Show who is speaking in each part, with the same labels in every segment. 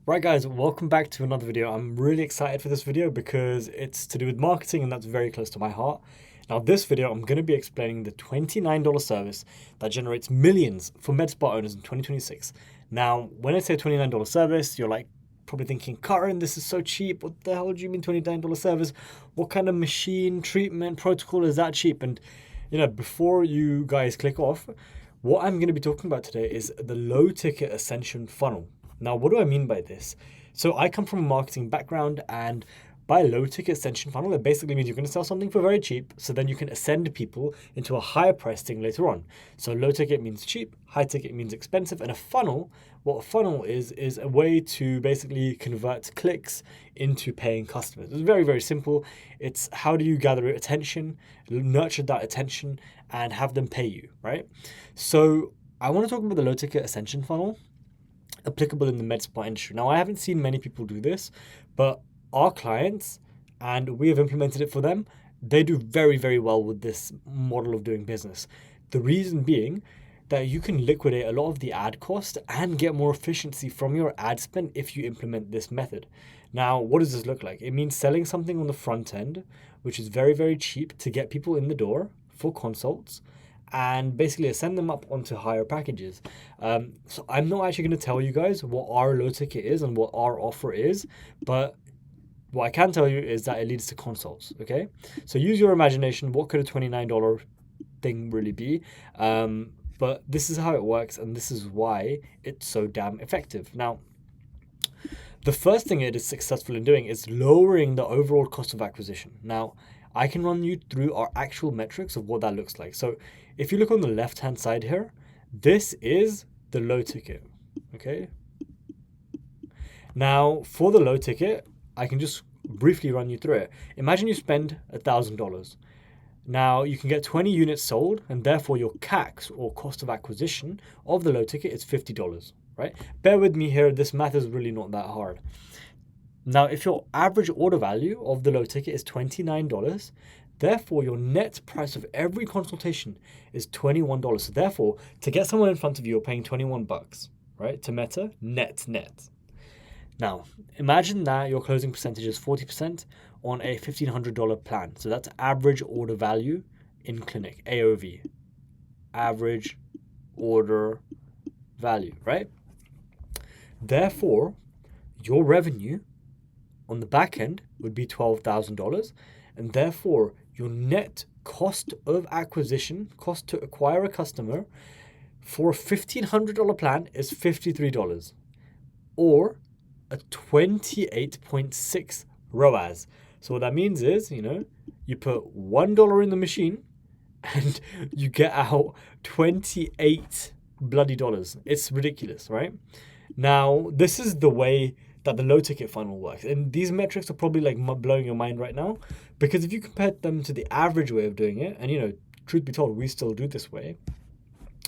Speaker 1: Right guys, welcome back to another video. I'm really excited for this video because it's to do with marketing and that's very close to my heart. Now this video, I'm going to be explaining the $29 service that generates millions for Medspa owners in 2026. Now, when I say $29 service, you're like probably thinking, Karan, this is so cheap. What the hell do you mean $29 service? What kind of machine, treatment, protocol is that cheap? And before you guys click off, what I'm going to be talking about today is the low ticket ascension funnel. Now, what do I mean by this? So I come from a marketing background, and by low ticket ascension funnel, it basically means you're going to sell something for very cheap, so then you can ascend people into a higher price thing later on. So low ticket means cheap, high ticket means expensive, and a funnel, what a funnel is a way to basically convert clicks into paying customers. It's very, very simple. It's how do you gather attention, nurture that attention, and have them pay you, right? So I want to talk about the low ticket ascension funnel applicable in the med spa industry. Now, I haven't seen many people do this, but our clients, and we have implemented it for them, they do very, very well with this model of doing business. The reason being that you can liquidate a lot of the ad cost and get more efficiency from your ad spend if you implement this method. Now, what does this look like? It means selling something on the front end, which is very, very cheap to get people in the door for consults, and basically send them up onto higher packages. So I'm not actually going to tell you guys what our low ticket is and what our offer is, but what I can tell you is that it leads to consults, okay? So use your imagination. What could a $29 thing really be? But this is how it works, and this is why it's so damn effective. Now, the first thing it is successful in doing is lowering the overall cost of acquisition. Now, I can run you through our actual metrics of what that looks like. So if you look on the left-hand side here, this is the low ticket, okay? Now, for the low ticket, I can just briefly run you through it. Imagine you spend $1,000. Now, you can get 20 units sold, and therefore your CAC, or cost of acquisition, of the low ticket is $50, right? Bear with me here, this math is really not that hard. Now, if your average order value of the low ticket is $29, therefore your net price of every consultation is $21. So therefore, to get someone in front of you, you're paying 21 bucks, right? To Meta, net. Now, imagine that your closing percentage is 40% on a $1,500 plan. So that's average order value in clinic, AOV, average order value, right? Therefore, your revenue on the back end would be $12,000, and therefore your net cost of acquisition, cost to acquire a customer for a $1,500 plan is $53, or a 28.6 ROAS. So what that means is, you put $1 in the machine and you get out 28 bloody dollars. It's ridiculous, right? Now, this is the way that the low ticket funnel works. And these metrics are probably like blowing your mind right now, because if you compare them to the average way of doing it, and truth be told, we still do this way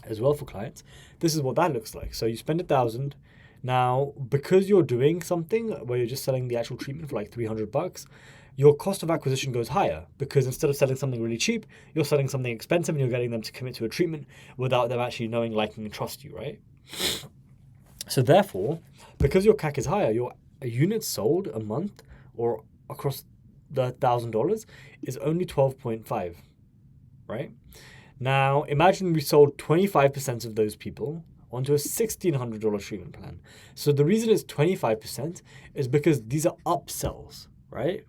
Speaker 1: as well for clients, this is what that looks like. So you spend 1,000. Now, because you're doing something where you're just selling the actual treatment for like 300 bucks, your cost of acquisition goes higher, because instead of selling something really cheap, you're selling something expensive and you're getting them to commit to a treatment without them actually knowing, liking, and trust you, right? So therefore, because your CAC is higher, your units sold a month or across the $1,000 is only 12.5, right? Now, imagine we sold 25% of those people onto a $1,600 treatment plan. So the reason it's 25% is because these are upsells, right?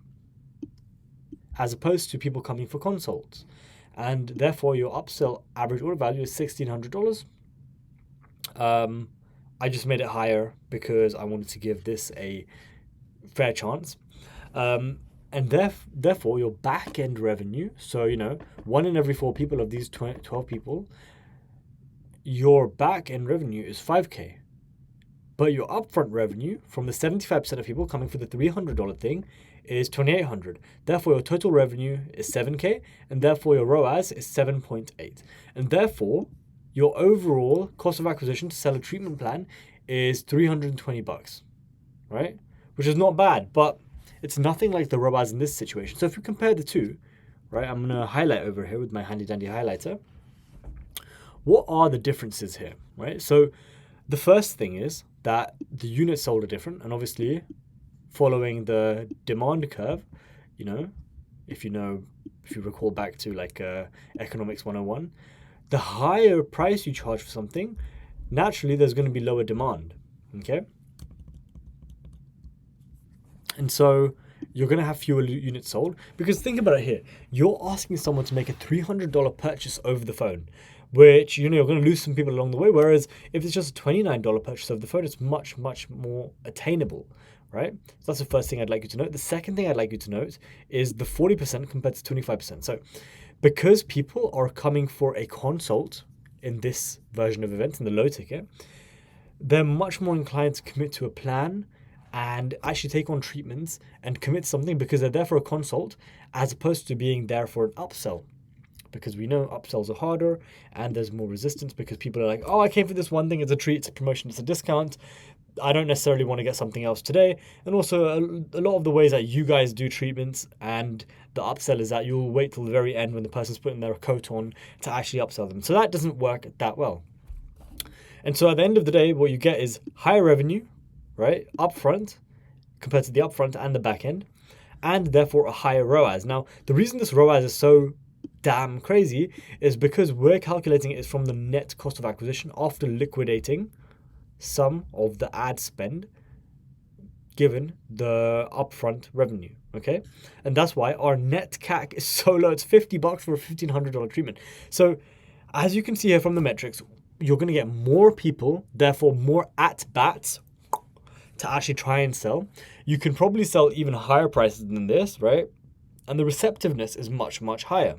Speaker 1: As opposed to people coming for consults. And therefore, your upsell average order value is $1,600. I just made it higher because I wanted to give this a fair chance. And therefore, your back-end revenue, so, 1 in every 4 people of these 12 people, your back-end revenue is $5K. But your upfront revenue from the 75% of people coming for the $300 thing is $2,800. Therefore, your total revenue is $7K, and therefore your ROAS is 7.8. And therefore, your overall cost of acquisition to sell a treatment plan is 320 bucks, right? Which is not bad, but it's nothing like the ROAS in this situation. So if you compare the two, right, I'm going to highlight over here with my handy dandy highlighter. What are the differences here, right? So the first thing is that the units sold are different, and obviously following the demand curve, you know, if you recall back to like economics 101, the higher price you charge for something, naturally there's going to be lower demand. Okay, and so you're going to have fewer units sold, because think about it here, you're asking someone to make a $300 purchase over the phone, which, you know, you're going to lose some people along the way, whereas if it's just a $29 purchase over the phone, it's much more attainable, right? So that's the first thing I'd like you to note. The second thing I'd like you to note is the 40% compared to 25%. So because people are coming for a consult in this version of events, in the low ticket, they're much more inclined to commit to a plan and actually take on treatments and commit to something because they're there for a consult, as opposed to being there for an upsell. Because we know upsells are harder and there's more resistance, because people are like, oh, I came for this one thing, it's a treat, it's a promotion, it's a discount. I don't necessarily want to get something else today. And also a lot of the ways that you guys do treatments and the upsell is that you'll wait till the very end when the person's putting their coat on to actually upsell them. So that doesn't work that well. And so at the end of the day, what you get is higher revenue, right, upfront compared to the upfront and the back end, and therefore a higher ROAS. Now, the reason this ROAS is so damn crazy is because we're calculating it from the net cost of acquisition after liquidating some of the ad spend given the upfront revenue, okay? And that's why our net CAC is so low. It's $50 for a $1,500 treatment. So as you can see here from the metrics, you're going to get more people, therefore more at-bats to actually try and sell. You can probably sell even higher prices than this, right? And the receptiveness is much higher.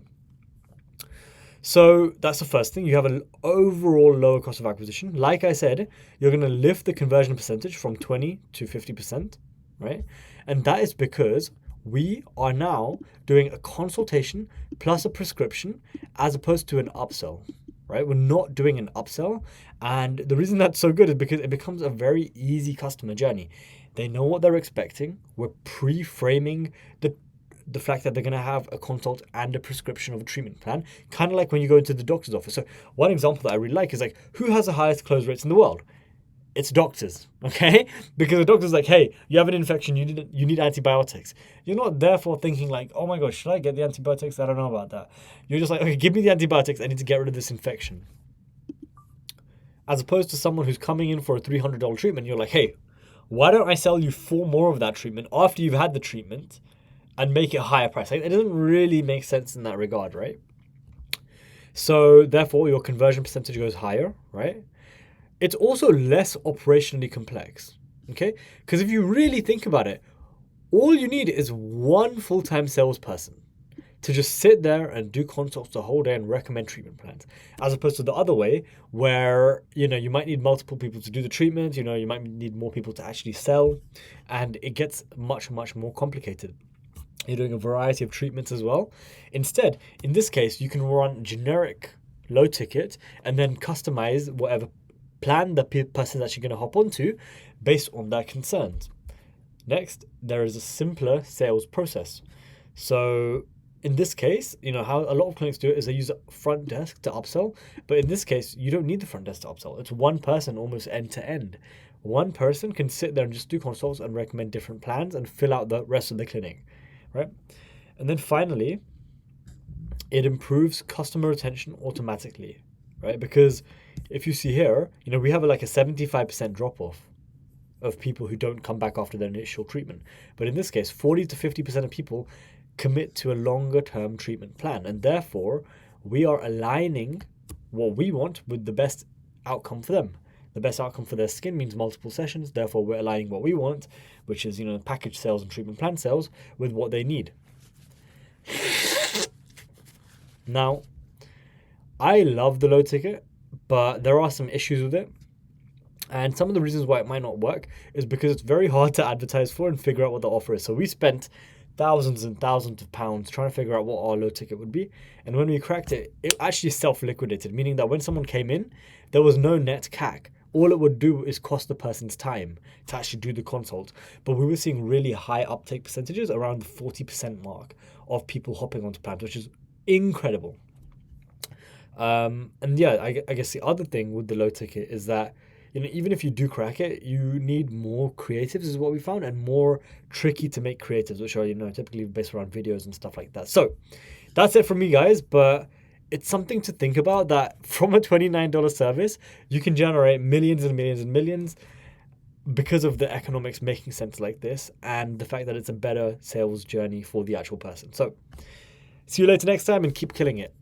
Speaker 1: So that's the first thing. You have an overall lower cost of acquisition. Like I said, you're going to lift the conversion percentage from 20 to 50%, right? And that is because we are now doing a consultation plus a prescription as opposed to an upsell, right? We're not doing an upsell. And the reason that's so good is because it becomes a very easy customer journey. They know what they're expecting. We're pre-framing the fact that they're going to have a consult and a prescription of a treatment plan, kind of like when you go into the doctor's office. So one example that I really like is like, who has the highest close rates in the world? It's doctors, okay? Because the doctor's like, hey, you have an infection, you need antibiotics. You're not therefore thinking like, oh my gosh, should I get the antibiotics? I don't know about that. You're just like, okay, give me the antibiotics, I need to get rid of this infection. As opposed to someone who's coming in for a $300 treatment, you're like, hey, why don't I sell you 4 more of that treatment after you've had the treatment and make it a higher price? Like, it doesn't really make sense in that regard, right? So therefore, your conversion percentage goes higher, right? It's also less operationally complex, okay? Because if you really think about it, all you need is one full-time salesperson to just sit there and do consults the whole day and recommend treatment plans, as opposed to the other way where, you know, you might need multiple people to do the treatment, you know, you might need more people to actually sell, and it gets much more complicated. You're doing a variety of treatments as well. Instead, in this case, you can run generic low ticket and then customize whatever plan the person is actually going to hop onto based on their concerns. Next, there is a simpler sales process. So in this case, you know, how a lot of clinics do it is they use a front desk to upsell. But in this case, you don't need the front desk to upsell. It's one person almost end to end. One person can sit there and just do consults and recommend different plans and fill out the rest of the clinic. Right? And then finally, it improves customer retention automatically, right? Because if you see here, you know, we have like a 75% drop off of people who don't come back after their initial treatment. But in this case, 40 to 50% of people commit to a longer term treatment plan. And therefore, we are aligning what we want with the best outcome for them. The best outcome for their skin means multiple sessions. Therefore, we're aligning what we want, which is, you know, package sales and treatment plan sales, with what they need. Now, I love the low ticket, but there are some issues with it. And some of the reasons why it might not work is because it's very hard to advertise for and figure out what the offer is. So we spent thousands and thousands of pounds trying to figure out what our low ticket would be. And when we cracked it, it actually self-liquidated, meaning that when someone came in, there was no net CAC. All it would do is cost the person's time to actually do the consult. But we were seeing really high uptake percentages, around the 40% mark of people hopping onto plans, which is incredible. And yeah, I guess the other thing with the low ticket is that even if you do crack it, you need more creatives is what we found, and more tricky to make creatives, which are, typically based around videos and stuff like that. So that's it from me, guys. But it's something to think about, that from a $29 service, you can generate millions and millions and millions because of the economics making sense like this, and the fact that it's a better sales journey for the actual person. So see you later next time, and keep killing it.